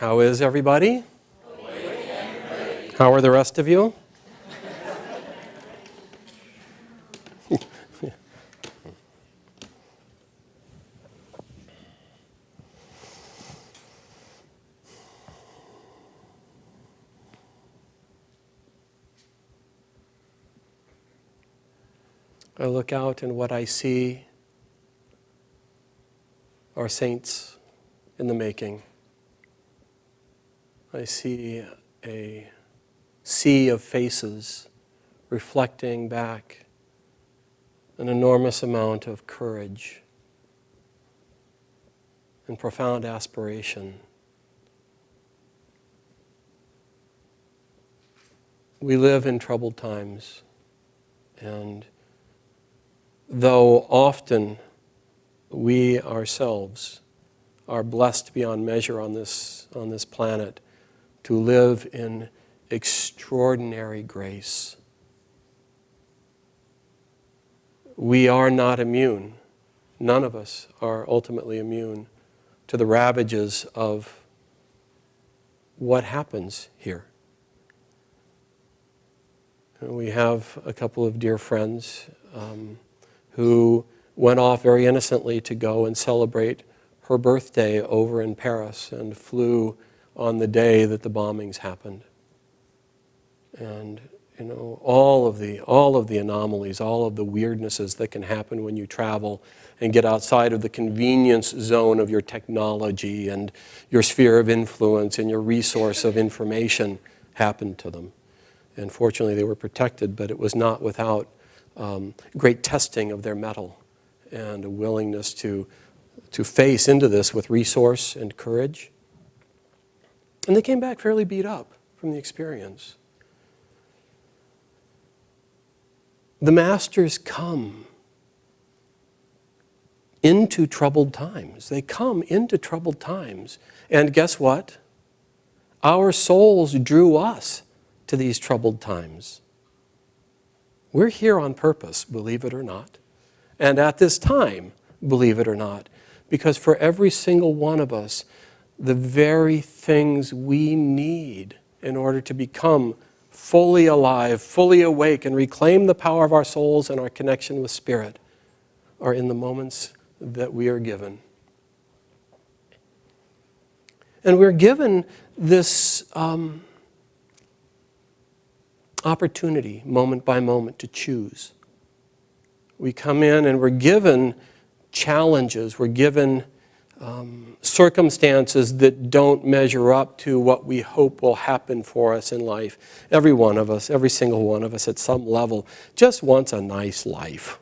How is everybody? How are the rest of you? I look out and what I see are saints in the making. I see a sea of faces reflecting back an enormous amount of courage and profound aspiration. We live in troubled times, and though often we ourselves are blessed beyond measure on this planet to live in extraordinary grace, we are not immune. None of us are ultimately immune to the ravages of what happens here. We have a couple of dear friends who went off very innocently to go and celebrate her birthday over in Paris and flew on the day that the bombings happened. And all of the anomalies, all of the weirdnesses that can happen when you travel and get outside of the convenience zone of your technology and your sphere of influence and your resource of information happened to them. And fortunately they were protected, but it was not without great testing of their mettle and a willingness to face into this with resource and courage. And they came back fairly beat up from the experience. The masters come into troubled times. They come into troubled times. And guess what? Our souls drew us to these troubled times. We're here on purpose, believe it or not. And at this time, believe it or not, because for every single one of us, the very things we need in order to become fully alive, fully awake, and reclaim the power of our souls and our connection with Spirit are in the moments that we are given. And we're given this opportunity, moment by moment, to choose. We come in and we're given challenges, we're given circumstances that don't measure up to what we hope will happen for us in life. Every one of us, every single one of us at some level just wants a nice life.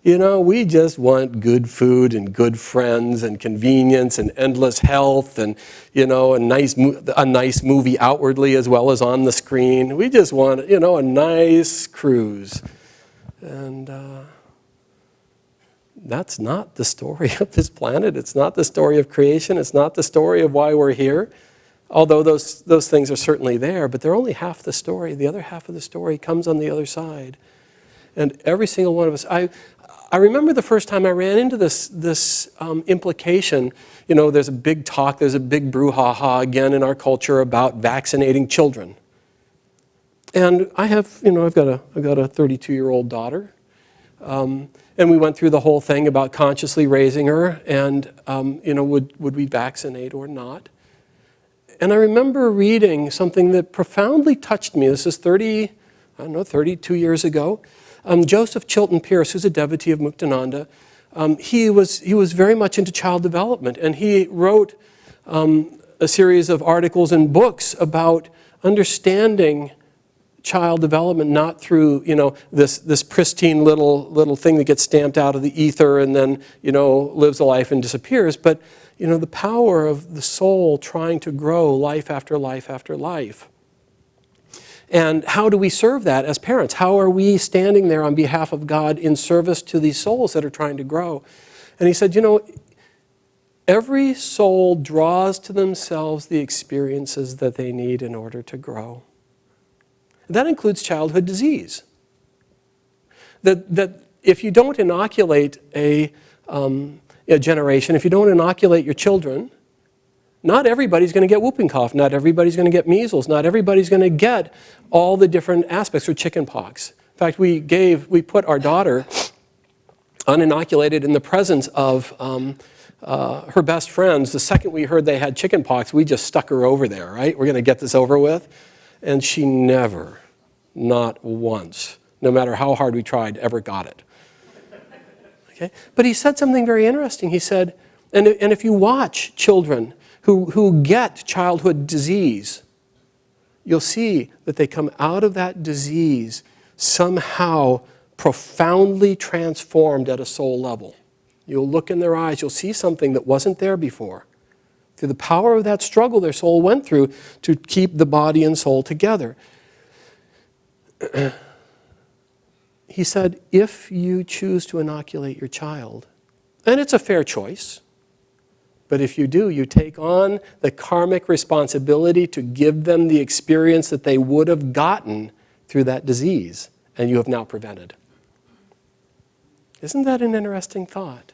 We just want good food and good friends and convenience and endless health and, a nice movie outwardly as well as on the screen. We just want, a nice cruise. And that's not the story of this planet. It's not the story of creation. It's not the story of why we're here. Although those things are certainly there, but they're only half the story. The other half of the story comes on the other side. And every single one of us, I remember the first time I ran into this implication. There's a big talk, there's a big brouhaha again in our culture about vaccinating children. And I have, I've got a 32-year-old daughter. And we went through the whole thing about consciously raising her and, would we vaccinate or not? And I remember reading something that profoundly touched me. This is 32 years ago. Joseph Chilton Pearce, who's a devotee of Muktananda, he was very much into child development, and he wrote a series of articles and books about understanding child development, not through this pristine little thing that gets stamped out of the ether and then lives a life and disappears, but the power of the soul trying to grow life after life after life. And how do we serve that as parents? How are we standing there on behalf of God in service to these souls that are trying to grow? And he said, every soul draws to themselves the experiences that they need in order to grow. That includes childhood disease. That if you don't inoculate a generation, if you don't inoculate your children Not everybody's going to get whooping cough. Not everybody's going to get measles. Not everybody's going to get all the different aspects or chicken pox. In fact, we put our daughter uninoculated in the presence of her best friends. The second we heard they had chicken pox, we just stuck her over there, right? We're going to get this over with. And she never, not once, no matter how hard we tried, ever got it. Okay? But he said something very interesting. He said, and if you watch children who get childhood disease, you'll see that they come out of that disease somehow profoundly transformed at a soul level. You'll look in their eyes, you'll see something that wasn't there before. Through the power of that struggle their soul went through to keep the body and soul together. He said, if you choose to inoculate your child, and it's a fair choice, but if you do, you take on the karmic responsibility to give them the experience that they would have gotten through that disease, and you have now prevented. Isn't that an interesting thought?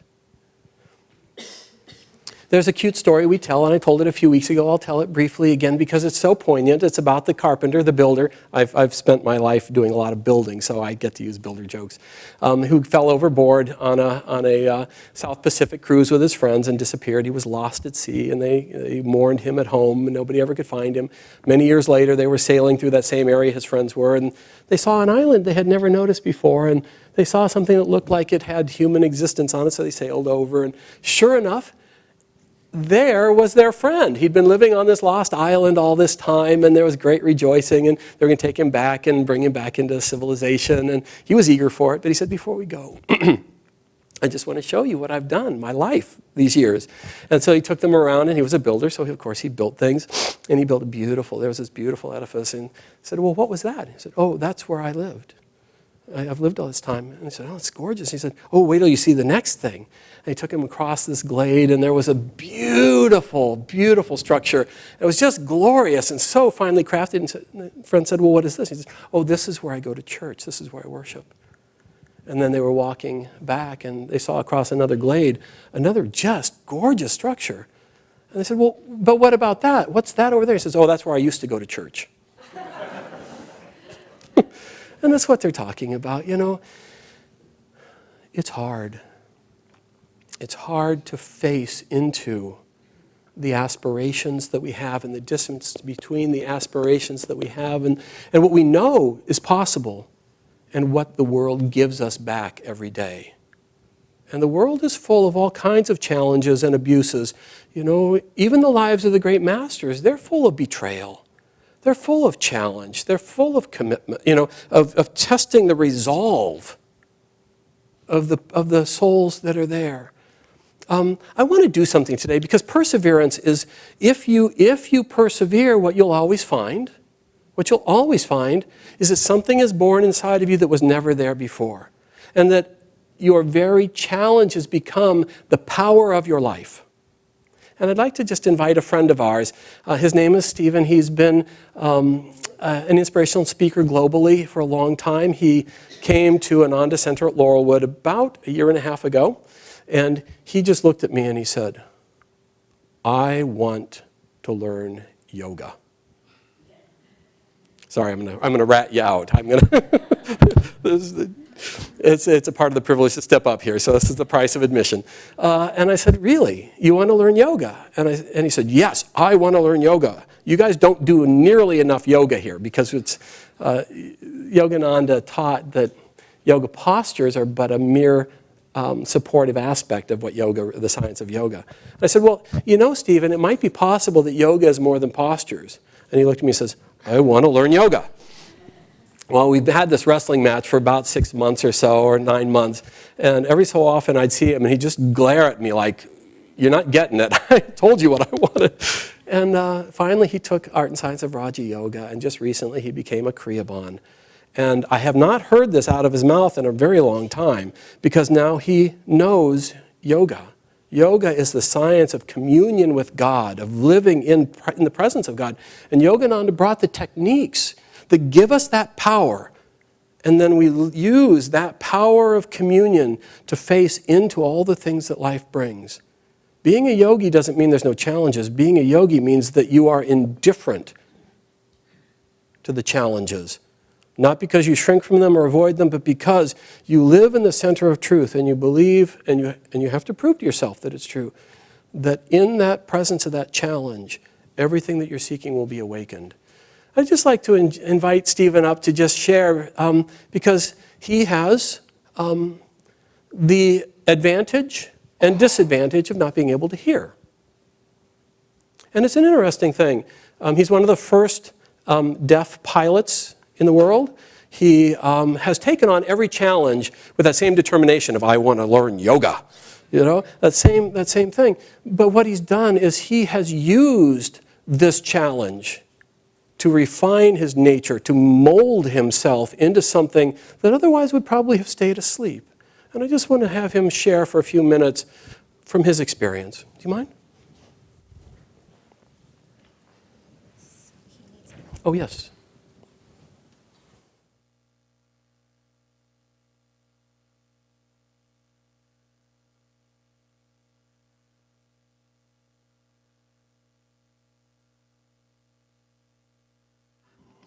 There's a cute story we tell, and I told it a few weeks ago. I'll tell it briefly again because it's so poignant. It's about the carpenter, the builder. I've spent my life doing a lot of building, so I get to use builder jokes. Who fell overboard on a South Pacific cruise with his friends and disappeared. He was lost at sea, and they mourned him at home, and nobody ever could find him. Many years later, they were sailing through that same area his friends were, and they saw an island they had never noticed before, and they saw something that looked like it had human existence on it, so they sailed over, and sure enough, there was their friend. He'd been living on this lost island all this time, and there was great rejoicing, and they were going to take him back and bring him back into civilization, and he was eager for it. But he said, before we go, I just want to show you what I've done, my life, these years. And so he took them around, and he was a builder, so of course he built things, and he built there was this beautiful edifice, and said, well, what was that? He said, oh, that's where I lived. I've lived all this time. And he said, oh, it's gorgeous. He said, oh, wait till you see the next thing. And he took him across this glade, and there was a beautiful, beautiful structure. It was just glorious and so finely crafted. And the friend said, well, what is this? He said, oh, this is where I go to church. This is where I worship. And then they were walking back, and they saw across another glade another just gorgeous structure. And they said, well, but what about that? What's that over there? He says, oh, that's where I used to go to church. And that's what they're talking about, you know. It's hard. It's hard to face into the aspirations that we have and the distance between the aspirations that we have and what we know is possible and what the world gives us back every day. And the world is full of all kinds of challenges and abuses. You know, even the lives of the great masters, they're full of betrayal. They're full of challenge. They're full of commitment, you know, of testing the resolve of the souls that are there. I want to do something today because perseverance is, if you persevere, what you'll always find is that something is born inside of you that was never there before. And that your very challenges become the power of your life. And I'd like to just invite a friend of ours. His name is Stephen. He's been an inspirational speaker globally for a long time. He came to Ananda Center at Laurelwood about a year and a half ago. And he just looked at me and he said, I want to learn yoga. Sorry, I'm gonna rat you out. It's a part of the privilege to step up here, so this is the price of admission. And I said, really? You want to learn yoga? And he said, yes, I want to learn yoga. You guys don't do nearly enough yoga here because it's Yogananda taught that yoga postures are but a mere supportive aspect of what yoga, the science of yoga. And I said, well, you know, Stephen, it might be possible that yoga is more than postures. And he looked at me and says, I want to learn yoga. Well, we've had this wrestling match for about 6 months or so, or 9 months, and every so often I'd see him and he'd just glare at me like, you're not getting it. I told you what I wanted. And finally he took Art and Science of Raja Yoga, and just recently he became a Kriyaban. And I have not heard this out of his mouth in a very long time, because now he knows yoga. Yoga is the science of communion with God, of living in the presence of God. And Yogananda brought the techniques that give us that power, and then we use that power of communion to face into all the things that life brings. Being a yogi doesn't mean there's no challenges. Being a yogi means that you are indifferent to the challenges. Not because you shrink from them or avoid them, but because you live in the center of truth and you believe, and you have to prove to yourself that it's true, that in that presence of that challenge, everything that you're seeking will be awakened. I'd just like to invite Stephen up to just share, because he has the advantage and disadvantage of not being able to hear. And it's an interesting thing. He's one of the first deaf pilots in the world. He has taken on every challenge with that same determination of, I want to learn yoga. You know, that same thing. But what he's done is he has used this challenge to refine his nature, to mold himself into something that otherwise would probably have stayed asleep. And I just want to have him share for a few minutes from his experience. Do you mind? Oh, yes.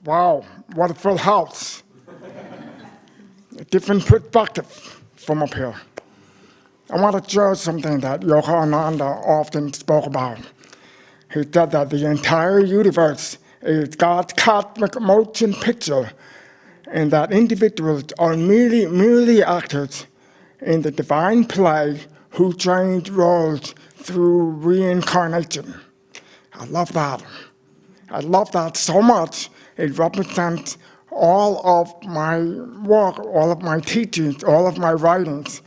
Wow, what a full house. A different perspective from up here. I want to share something that Yogananda often spoke about. He said that the entire universe is God's cosmic motion picture, and that individuals are merely actors in the divine play who change roles through reincarnation. I love that. I love that so much. It represents all of my work, all of my teachings, all of my writings.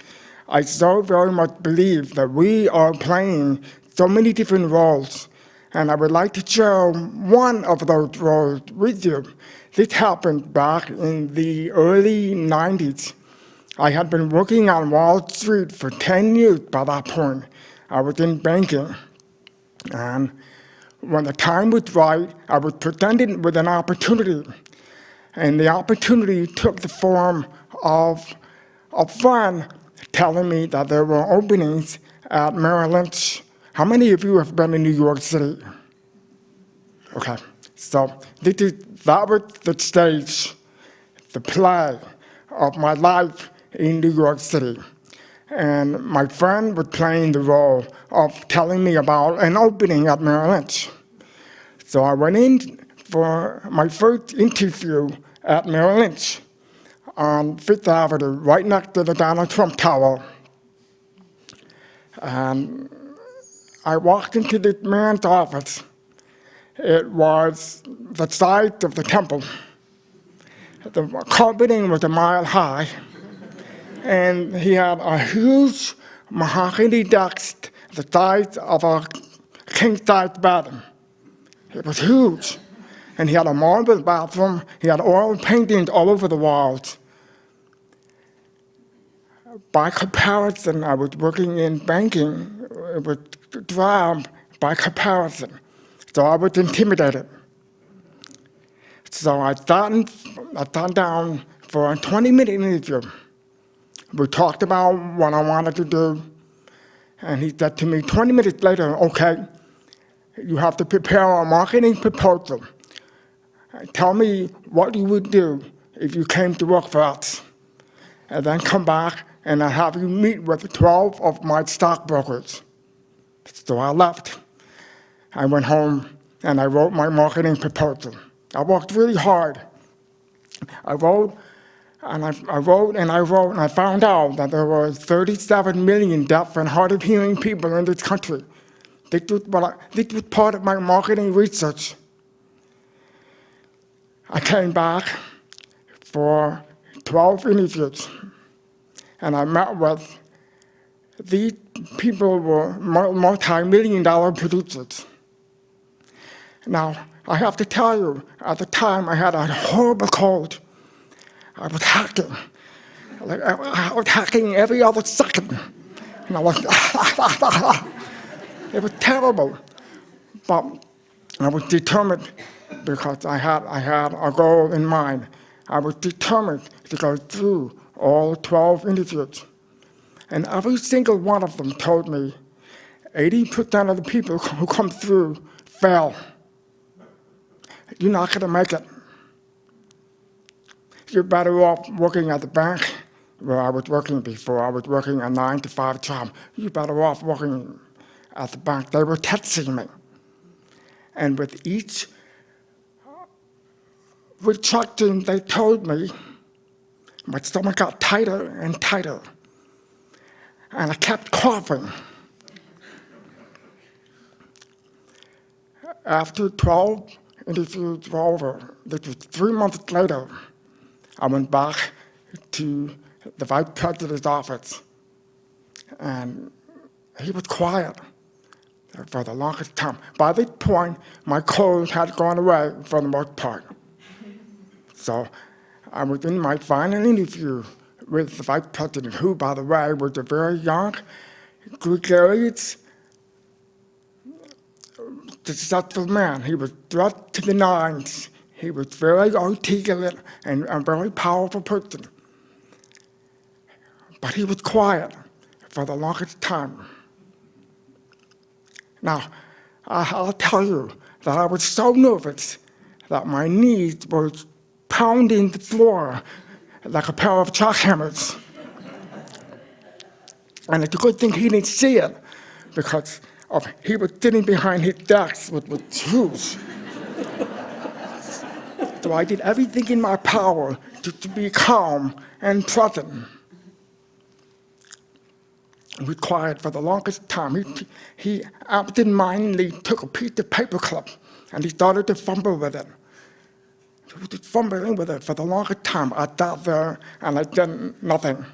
I so very much believe that we are playing so many different roles, and I would like to share one of those roles with you. This happened back in the early 90s. I had been working on Wall Street for 10 years by that point. I was in banking, and when the time was right, I was presented with an opportunity. And the opportunity took the form of a friend telling me that there were openings at Merrill Lynch. How many of you have been in New York City? Okay, so that was the stage, the play of my life in New York City. And my friend was playing the role of telling me about an opening at Merrill Lynch. So I went in for my first interview at Merrill Lynch on Fifth Avenue, right next to the Donald Trump Tower. And I walked into this man's office. It was the size of the temple. The carpeting was a mile high. And he had a huge mahogany desk the size of a king-size bed. It was huge. And he had a marble bathroom. He had oil paintings all over the walls. By comparison, I was working in banking. It was drab by comparison. So I was intimidated. So I sat down for a 20-minute interview. We talked about what I wanted to do. And he said to me 20 minutes later, okay, you have to prepare a marketing proposal. Tell me what you would do if you came to work for us. And then come back and I'll have you meet with 12 of my stockbrokers. So I left. I went home and I wrote my marketing proposal. I worked really hard. I wrote and I found out that there were 37 million deaf and hard of hearing people in this country. This was part of my marketing research. I came back for 12 interviews, and I met with these people were multi-million-dollar producers. Now, I have to tell you, at the time I had a horrible cold. I was hacking. I was hacking every other second. And I was, it was terrible. But I was determined because I had a goal in mind. I was determined to go through all 12 interviews. And every single one of them told me, 80% of the people who come through fail. You're not going to make it. You're better off working at the bank where I was working before. I was working a 9-to-5 job. You're better off working at the bank. They were testing me. And with each rejection they told me, my stomach got tighter and tighter. And I kept coughing. After 12 interviews were over, this was 3 months later, I went back to the vice president's office, and he was quiet for the longest time. By this point, my cold had gone away for the most part. So I was in my final interview with the vice president, who, by the way, was a very young, gregarious, successful man. He was dressed to the nines. He was very articulate and a very powerful person. But he was quiet for the longest time. Now, I'll tell you that I was so nervous that my knees were pounding the floor like a pair of jackhammers. And it's a good thing he didn't see it, because he was sitting behind his desk with shoes. So I did everything in my power to be calm and present. He was quiet for the longest time. He absentmindedly took a piece of paper clip and he started to fumble with it. He was just fumbling with it for the longest time. I sat there and I did nothing.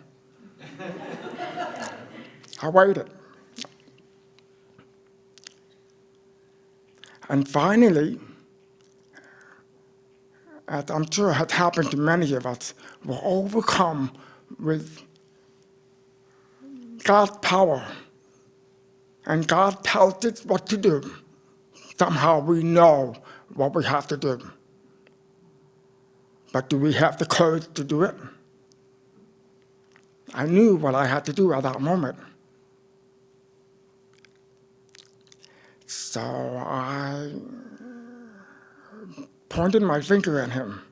I waited. And finally, as I'm sure had happened to many of us, were overcome with God's power. And God tells us what to do. Somehow we know what we have to do. But do we have the courage to do it? I knew what I had to do at that moment. So I pointed my finger at him.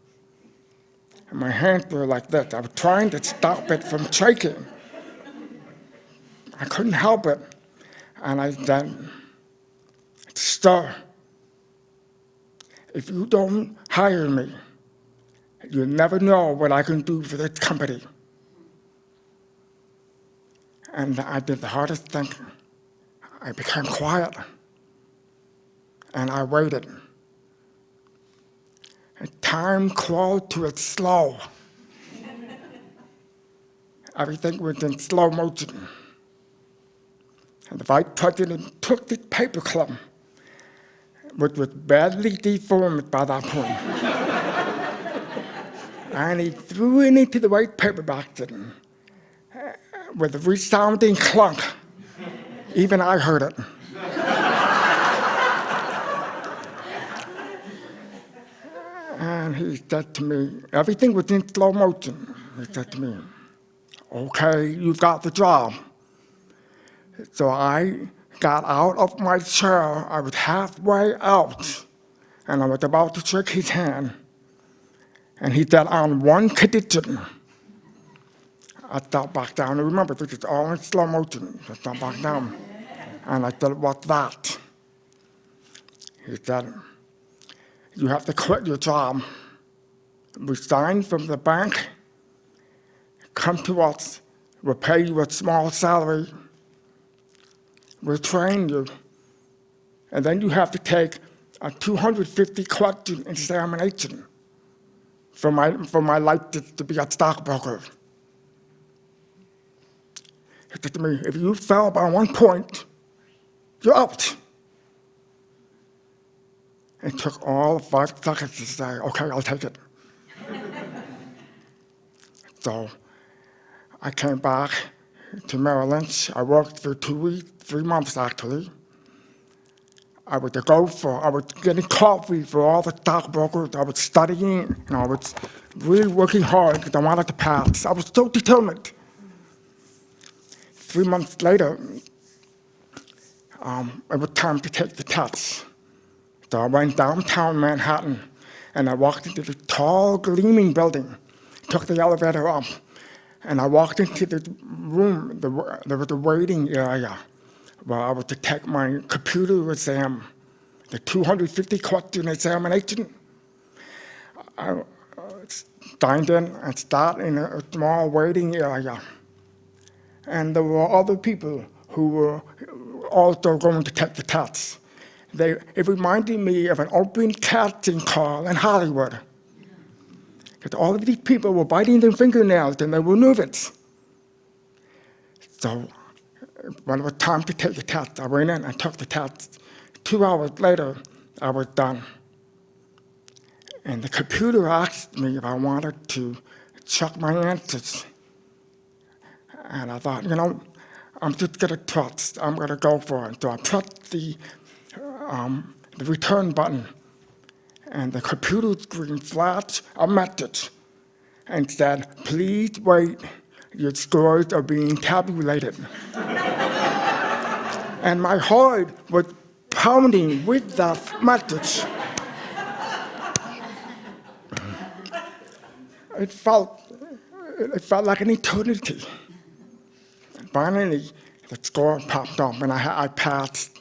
And my hands were like this. I was trying to stop it from shaking. I couldn't help it. And I said, "Sir, if you don't hire me, you'll never know what I can do for this company." And I did the hardest thing. I became quiet. And I waited. And time crawled to its slow. Everything was in slow motion. And the vice president took this paper clip, which was badly deformed by that point, and he threw it into the white paper basket with a resounding clunk. Even I heard it. And he said to me, everything was in slow motion. He said to me, "Okay, you've got the job." So I got out of my chair. I was halfway out, and I was about to shake his hand. And he said, "On one condition." I sat back down. And remember, this is all in slow motion. I sat back down. And I said, "What's that?" He said, "You have to quit your job, resign from the bank, come to us, we'll pay you a small salary, we'll train you, and then you have to take a 250-question examination for my license to be a stockbroker." He said to me, "If you fail by 1 point, you're out." It took all of 5 seconds to say, "Okay, I'll take it." So I came back to Merrill Lynch. I worked for 3 months actually. I was a gopher. I was getting coffee for all the stockbrokers. I was studying, and I was really working hard because I wanted to pass. I was so determined. 3 months later, it was time to take the test. So I went downtown Manhattan, and I walked into the tall, gleaming building, took the elevator up, and I walked into the room. There was a waiting area where I was to take my computer exam, the 250-question examination. I signed in and started in a small waiting area. And there were other people who were also going to take the test. It reminded me of an open casting call in Hollywood. Because all of these people were biting their fingernails and they were nervous. So when it was time to take the test, I went in and took the test. 2 hours later, I was done. And the computer asked me if I wanted to check my answers. And I thought, I'm just going to trust. I'm going to go for it. So I pressed the return button, and the computer screen flashed a message and said, "Please wait. Your scores are being tabulated." And my heart was pounding with that message. It felt like an eternity. And finally, the score popped up, and I passed.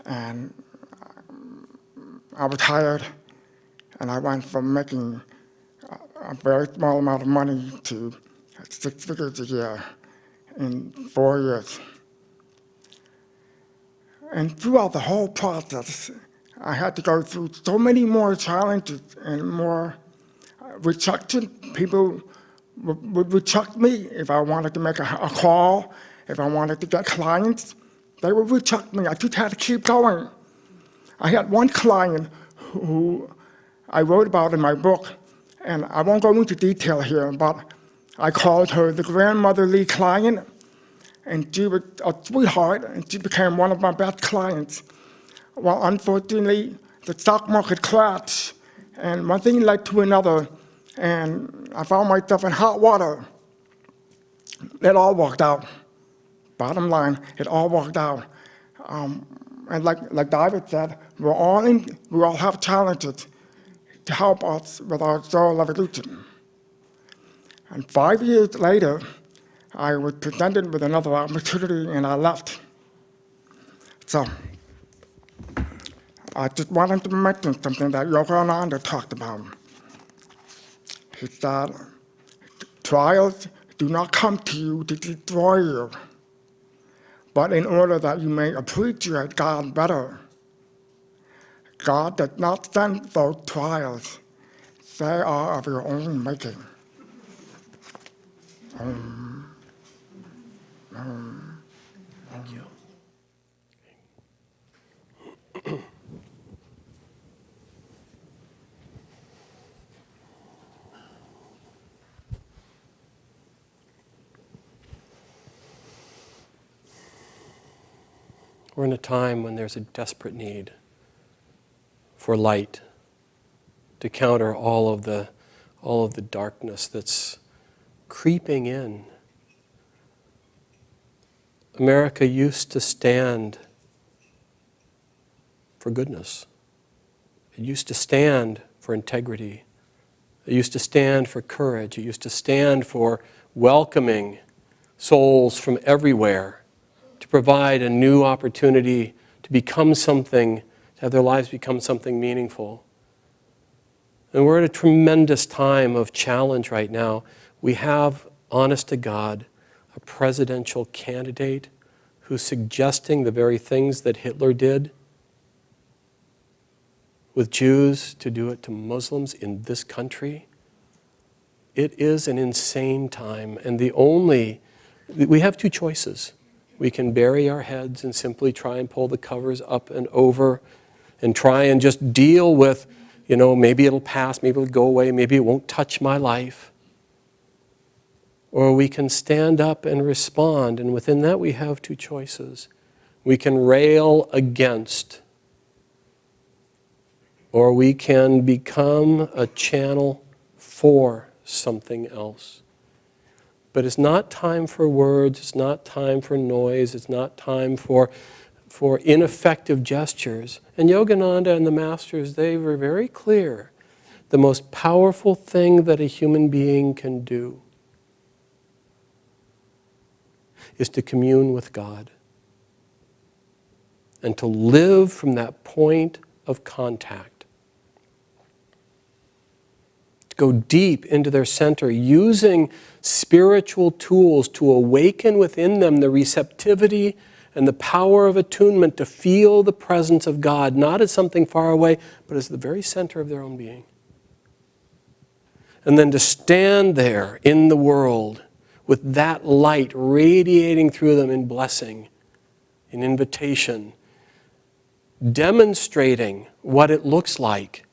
And I was hired, and I went from making a very small amount of money to 6 figures a year in 4 years. And throughout the whole process, I had to go through so many more challenges and more rejection. People would reject me if I wanted to make a call, if I wanted to get clients. They would reject me. I just had to keep going. I had one client who I wrote about in my book, and I won't go into detail here, but I called her the grandmotherly client, and she was a sweetheart, and she became one of my best clients. Well, unfortunately, the stock market crashed, and one thing led to another, and I found myself in hot water. It all worked out. Bottom line, it all worked out. And like David said, we all have challenges to help us with our soul evolution. And 5 years later, I was presented with another opportunity, and I left. So I just wanted to mention something that Yogananda talked about. He said, trials do not come to you to destroy you, but in order that you may appreciate God better. God does not send those trials. They are of your own making. Thank you. We're in a time when there's a desperate need for light to counter all of the darkness that's creeping in. America used to stand for goodness. It used to stand for integrity. It used to stand for courage. It used to stand for welcoming souls from everywhere, to provide a new opportunity to become something, to have their lives become something meaningful. And we're at a tremendous time of challenge right now. We have, honest to God, a presidential candidate who's suggesting the very things that Hitler did with Jews to do it to Muslims in this country. It is an insane time, and we have two choices. We can bury our heads and simply try and pull the covers up and over and try and just deal with, maybe it'll pass, maybe it'll go away, maybe it won't touch my life. Or we can stand up and respond, and within that we have two choices. We can rail against, or we can become a channel for something else. But it's not time for words, it's not time for noise, it's not time for for ineffective gestures. And Yogananda and the masters, they were very clear. The most powerful thing that a human being can do is to commune with God and to live from that point of contact. To go deep into their center, using spiritual tools to awaken within them the receptivity and the power of attunement to feel the presence of God, not as something far away, but as the very center of their own being. And then to stand there in the world with that light radiating through them in blessing, in invitation, demonstrating what it looks like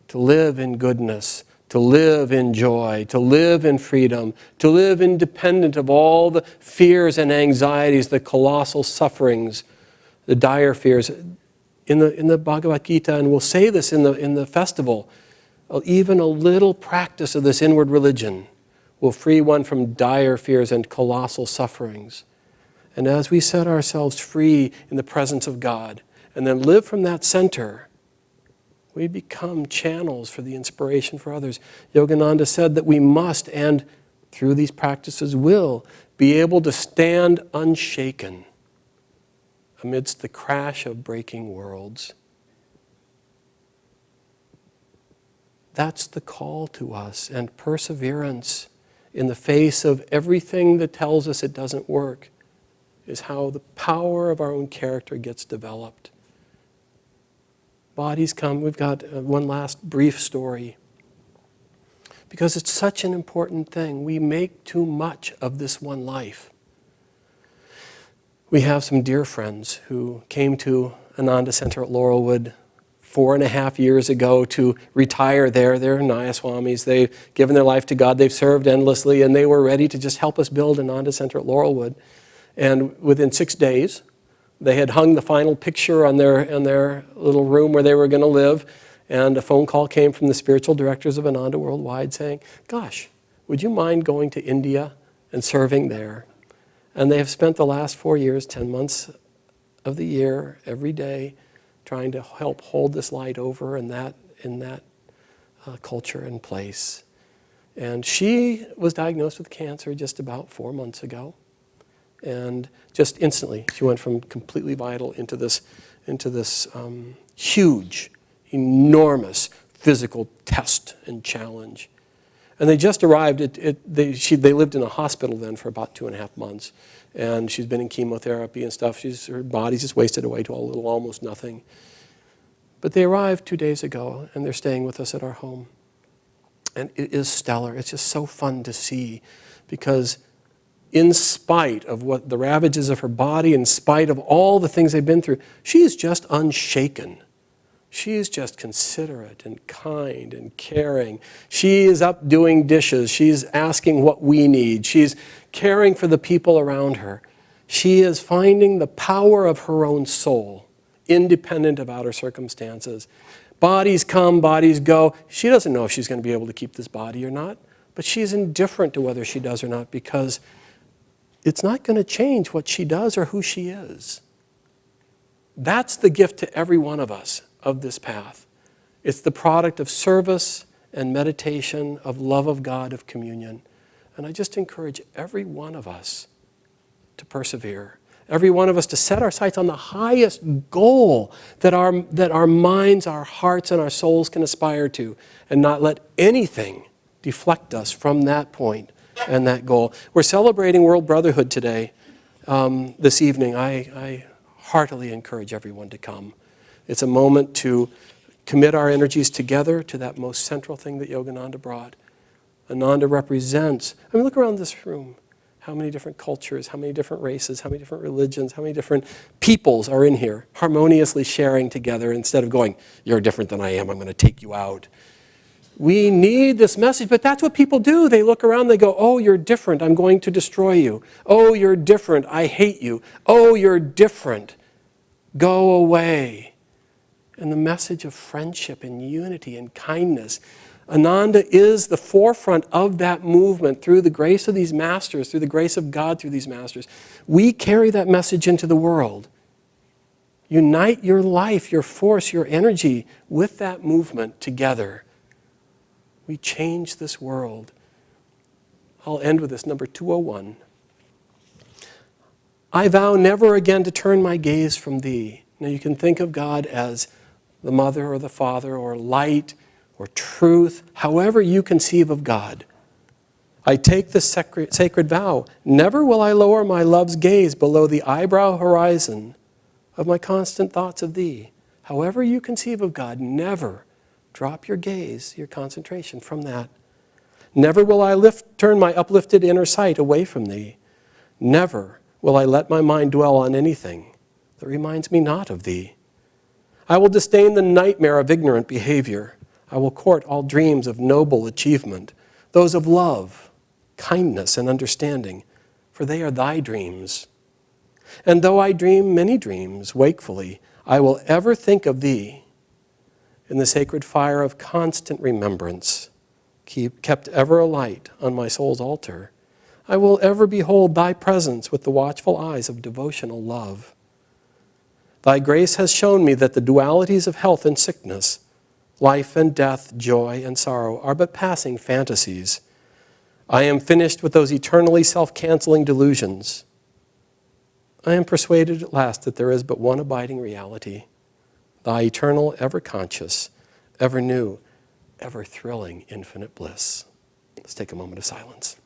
to live in goodness, to live in joy, to live in freedom, to live independent of all the fears and anxieties, the colossal sufferings, the dire fears. In the Bhagavad Gita, and we'll say this in the festival, even a little practice of this inward religion will free one from dire fears and colossal sufferings. And as we set ourselves free in the presence of God, and then live from that center, we become channels for the inspiration for others. Yogananda said that we must, and through these practices will, be able to stand unshaken amidst the crash of breaking worlds. That's the call to us, and perseverance in the face of everything that tells us it doesn't work is how the power of our own character gets developed. Bodies come. We've got one last brief story. Because it's such an important thing. We make too much of this one life. We have some dear friends who came to Ananda Center at Laurelwood 4.5 years ago to retire there. They're Nayaswamis. They've given their life to God. They've served endlessly, and they were ready to just help us build Ananda Center at Laurelwood. And within 6 days, they had hung the final picture on their little room where they were going to live, and a phone call came from the spiritual directors of Ananda Worldwide saying, gosh, would you mind going to India and serving there? And they have spent the last 4 years, 10 months of the year, every day, trying to help hold this light over in that culture and place. And she was diagnosed with cancer just about 4 months ago. And just instantly, she went from completely vital into this huge, enormous physical test and challenge. And they just arrived. They lived in a hospital then for about 2.5 months, and she's been in chemotherapy and stuff. Her body's just wasted away to almost nothing. But they arrived 2 days ago, and they're staying with us at our home. And it is stellar. It's just so fun to see, because in spite of what the ravages of her body, in spite of all the things they've been through, she is just unshaken. She is just considerate and kind and caring. She is up doing dishes. She's asking what we need. She's caring for the people around her. She is finding the power of her own soul, independent of outer circumstances. Bodies come, bodies go. She doesn't know if she's going to be able to keep this body or not, but she's indifferent to whether she does or not, because it's not going to change what she does or who she is. That's the gift to every one of us of this path. It's the product of service and meditation, of love of God, of communion. And I just encourage every one of us to persevere. Every one of us to set our sights on the highest goal that our minds, our hearts, and our souls can aspire to, and not let anything deflect us from that point and that goal. We're celebrating World Brotherhood today, this evening. I heartily encourage everyone to come. It's a moment to commit our energies together to that most central thing that Yogananda brought. Ananda represents, look around this room. How many different cultures, how many different races, how many different religions, how many different peoples are in here, harmoniously sharing together instead of going, you're different than I am, I'm going to take you out. We need this message, but that's what people do. They look around, they go, oh, you're different, I'm going to destroy you. Oh, you're different, I hate you. Oh, you're different, go away. And the message of friendship and unity and kindness, Ananda is the forefront of that movement through the grace of these masters, through the grace of God through these masters. We carry that message into the world. Unite your life, your force, your energy with that movement together. We change this world. I'll end with this, number 201. I vow never again to turn my gaze from thee. Now you can think of God as the mother or the father or light or truth, however you conceive of God. I take this sacred vow, never will I lower my love's gaze below the eyebrow horizon of my constant thoughts of thee. However you conceive of God, never drop your gaze, your concentration from that. Never will I turn my uplifted inner sight away from thee. Never will I let my mind dwell on anything that reminds me not of thee. I will disdain the nightmare of ignorant behavior. I will court all dreams of noble achievement, those of love, kindness, and understanding, for they are thy dreams. And though I dream many dreams wakefully, I will ever think of thee in the sacred fire of constant remembrance, kept ever alight on my soul's altar. I will ever behold thy presence with the watchful eyes of devotional love. Thy grace has shown me that the dualities of health and sickness, life and death, joy and sorrow, are but passing fantasies. I am finished with those eternally self-canceling delusions. I am persuaded at last that there is but one abiding reality, thy eternal, ever conscious, ever new, ever thrilling, infinite bliss. Let's take a moment of silence.